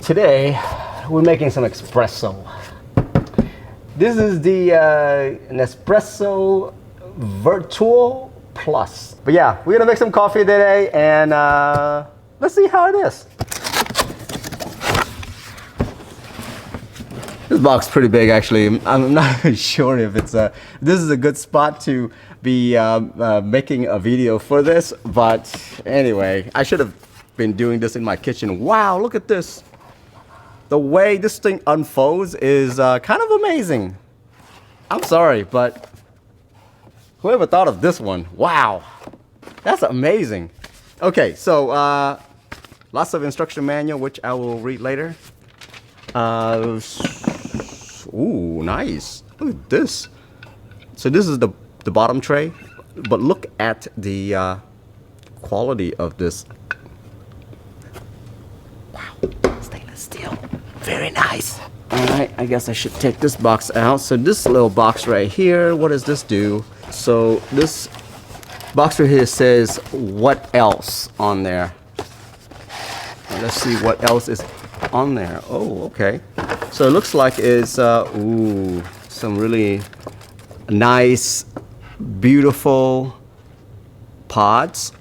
today we're making some espresso. This is the Nespresso Virtual Plus. But yeah, we're gonna make some coffee today and let's see how it is. This box is pretty big actually. I'm not sure if it's this is a good spot to be making a video for this, but anyway, I should have been doing this in my kitchen. Wow, look at this. The way this thing unfolds is kind of amazing. I'm sorry, but whoever thought of this one, wow, that's amazing. Okay, so lots of instruction manual, which I will read later. Ooh, nice. Look at this. So this is the bottom tray, but look at the quality of this. Wow, stainless steel. Very nice. All right, I guess I should take this box out. So this little box right here, what does this do? So this box right here says what else on there. Let's see what else is on there. Oh, okay. So it looks like it's ooh, some really nice, beautiful pods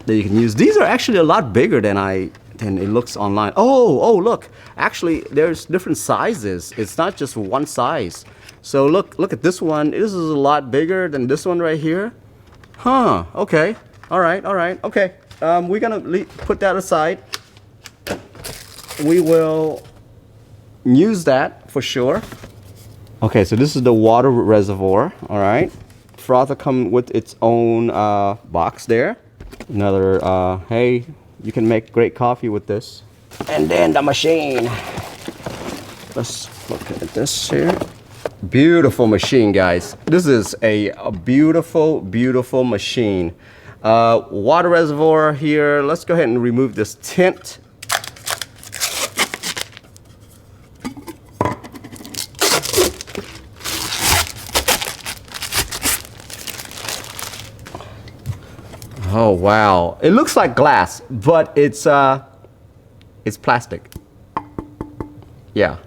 that you can use. These are actually a lot bigger than it looks online. Oh, look. Actually, there's different sizes. It's not just one size. So look at this one. This is a lot bigger than this one right here. Huh, okay. All right, okay. We're gonna put that aside. We will use that for sure. Okay, so this is the water reservoir, all right. Frother comes with its own box there. Another, hey, you can make great coffee with this. And then the machine. Let's look at this here. Beautiful machine, guys. This is a beautiful, beautiful machine. Water reservoir here. Let's go ahead and remove this tint. Oh wow, it looks like glass, but it's plastic. Yeah,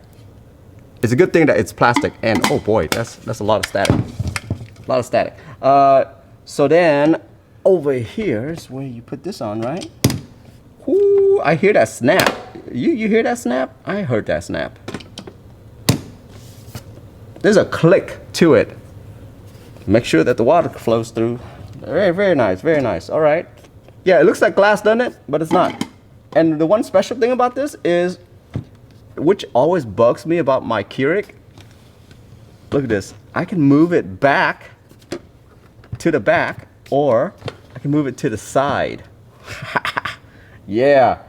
it's a good thing that it's plastic. And oh boy, that's a lot of static. A lot of static. So then over here is where you put this on, right? Ooh, I hear that snap. You hear that snap? I heard that snap. There's a click to it. Make sure that the water flows through. Very, very nice, very nice. All right. Yeah, it looks like glass, doesn't it? But it's not. And the one special thing about this is, which always bugs me about my Keurig, look at this. I can move it back to the back, or I can move it to the side. Yeah.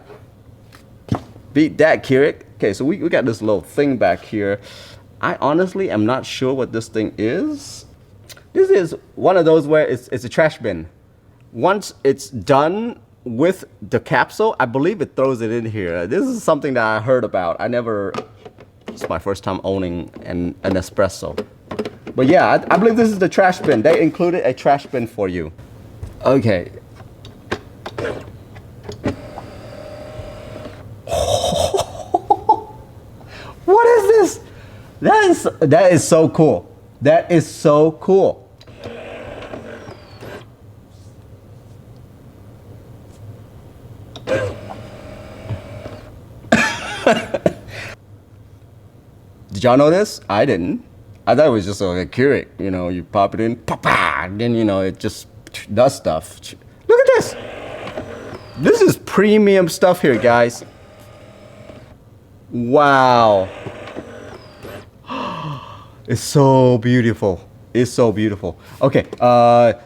Beat that, Keurig. Okay, so we got this little thing back here. I honestly am not sure what this thing is. This is one of those where it's a trash bin. Once it's done with the capsule, I believe it throws it in here. This is something that I heard about. It's my first time owning an espresso. But yeah, I believe this is the trash bin. They included a trash bin for you. Okay. What is this? That is so cool. That is so cool. Did y'all know this? I didn't. I thought it was just like a Keurig. You know, you pop it in, pa-pa, and then, you know, it just does stuff. Look at this. This is premium stuff here, guys. Wow. It's so beautiful. It's so beautiful. Okay,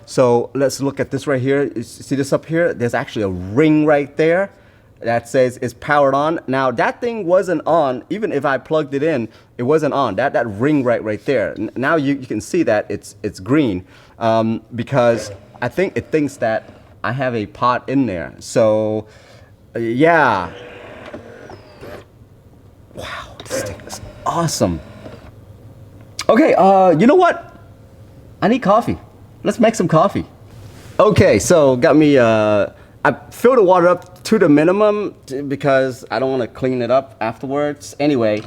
so let's look at this right here. See this up here? There's actually a ring right there that says it's powered on. Now that thing wasn't on, even if I plugged it in, it wasn't on. That ring right there. Now you can see that it's green because I think it thinks that I have a pot in there. So yeah. Wow, this thing is awesome. Okay, you know what? I need coffee. Let's make some coffee. Okay, so got me I fill the water up to the minimum because I don't want to clean it up afterwards. Anyway,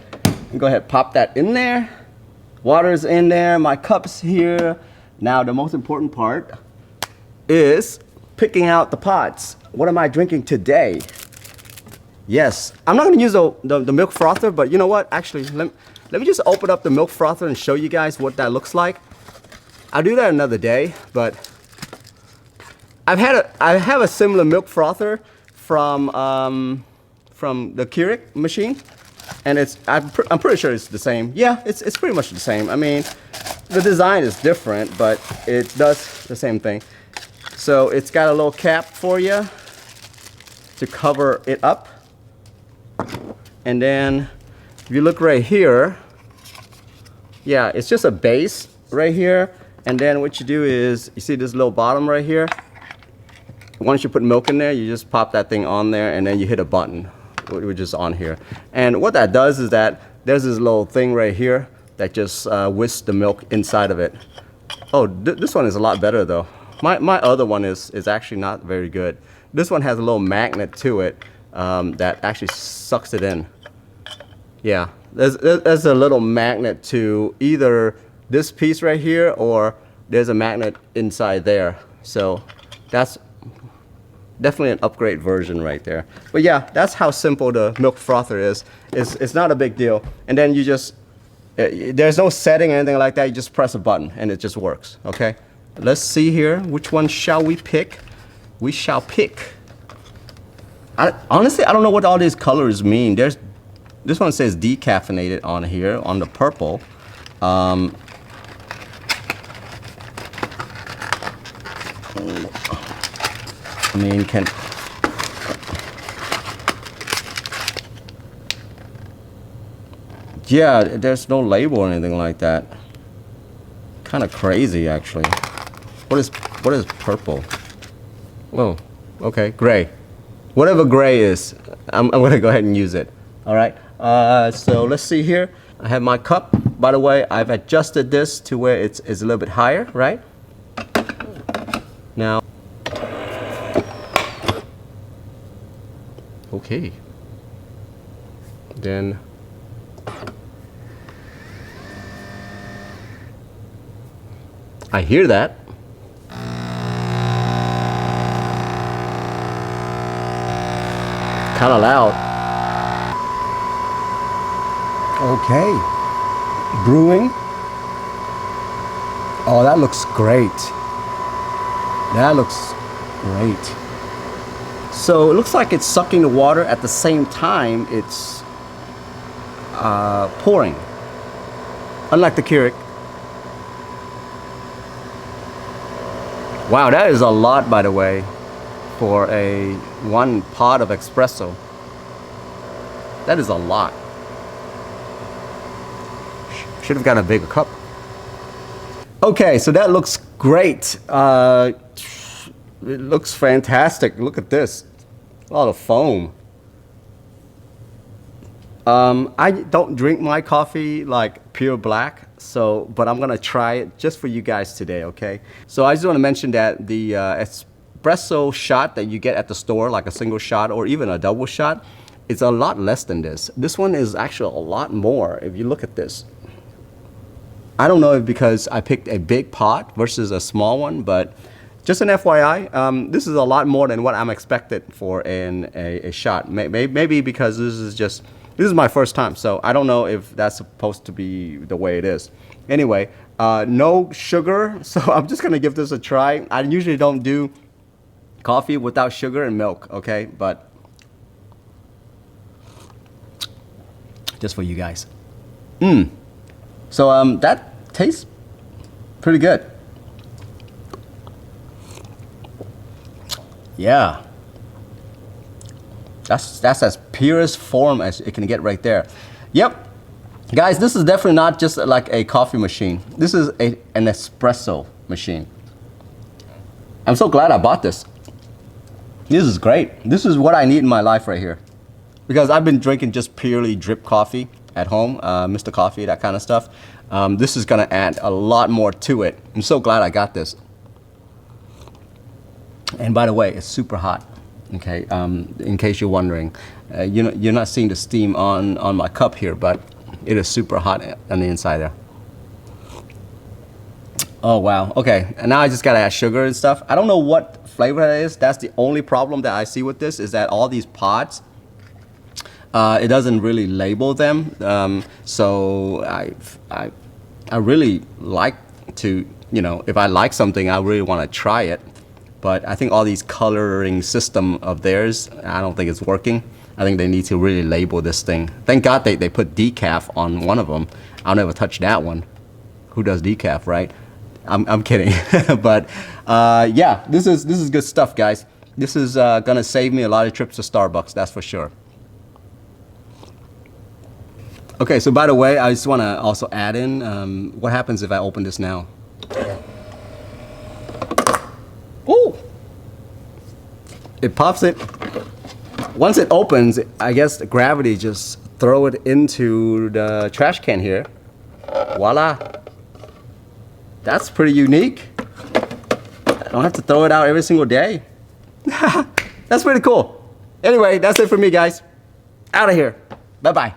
go ahead, pop that in there. Water's in there, my cup's here. Now the most important part is picking out the pods. What am I drinking today? Yes, I'm not gonna use the milk frother, but you know what? Actually, let me just open up the milk frother and show you guys what that looks like. I'll do that another day, but I have a similar milk frother from the Keurig machine, and I'm pretty sure it's the same. Yeah, it's pretty much the same. I mean, the design is different, but it does the same thing. So it's got a little cap for you to cover it up, and then if you look right here, yeah, it's just a base right here, and then what you do is you see this little bottom right here. Once you put milk in there, you just pop that thing on there and then you hit a button, which is on here. And what that does is that there's this little thing right here that just whisks the milk inside of it. Oh, this one is a lot better though. My other one is actually not very good. This one has a little magnet to it that actually sucks it in. Yeah, there's a little magnet to either this piece right here or there's a magnet inside there. So that's definitely an upgrade version right there. But yeah, that's how simple the milk frother is. It's not a big deal. And then you just, there's no setting or anything like that. You just press a button and it just works, okay? Let's see here. Which one shall we pick? We shall pick. Honestly, I don't know what all these colors mean. This one says decaffeinated on here, on the purple. I mean, yeah, there's no label or anything like that. Kind of crazy, actually. What is purple? Oh, okay, gray. Whatever gray is, I'm gonna go ahead and use it. All right. So let's see here. I have my cup. By the way, I've adjusted this to where it's a little bit higher, right? Now. Okay. Then I hear that. Kind of loud. Okay. Brewing. Oh, that looks great. That looks great. So it looks like it's sucking the water at the same time it's pouring. Unlike the Keurig. Wow, that is a lot, by the way, for one pot of espresso. That is a lot. Should have gotten a bigger cup. Okay, so that looks great. It looks fantastic. Look at this. A lot of foam. I don't drink my coffee like pure black, but I'm gonna try it just for you guys today, okay? So I just wanna mention that the espresso shot that you get at the store, like a single shot or even a double shot, it's a lot less than this. This one is actually a lot more if you look at this. I don't know if because I picked a big pot versus a small one, but just an FYI, this is a lot more than what I'm expected for a shot. Maybe because this is my first time, so I don't know if that's supposed to be the way it is. Anyway, no sugar, so I'm just gonna give this a try. I usually don't do coffee without sugar and milk, okay? But just for you guys. So that tastes pretty good. Yeah, that's as purest form as it can get right there. Yep, guys, this is definitely not just like a coffee machine. This is an espresso machine. I'm so glad I bought this. This is great. This is what I need in my life right here. Because I've been drinking just purely drip coffee at home, Mr. Coffee, that kind of stuff. This is gonna add a lot more to it. I'm so glad I got this. And by the way, it's super hot. Okay, in case you're wondering, you're not seeing the steam on my cup here, but it is super hot on the inside there. Oh wow, okay, and now I just gotta add sugar and stuff. I don't know what flavor that is. That's the only problem that I see with this, is that all these pods, it doesn't really label them. So I really like to, if I like something, I really want to try it. But I think all these coloring system of theirs, I don't think it's working. I think they need to really label this thing. Thank God they put decaf on one of them. I'll never touch that one. Who does decaf, right? I'm kidding. But yeah, this is good stuff, guys. This is gonna save me a lot of trips to Starbucks, that's for sure. Okay, so by the way, I just want to also add in what happens if I open this now. Ooh! It pops it. Once it opens, I guess the gravity just throw it into the trash can here. Voila! That's pretty unique. I don't have to throw it out every single day. That's pretty cool. Anyway, that's it for me, guys. Out of here. Bye-bye.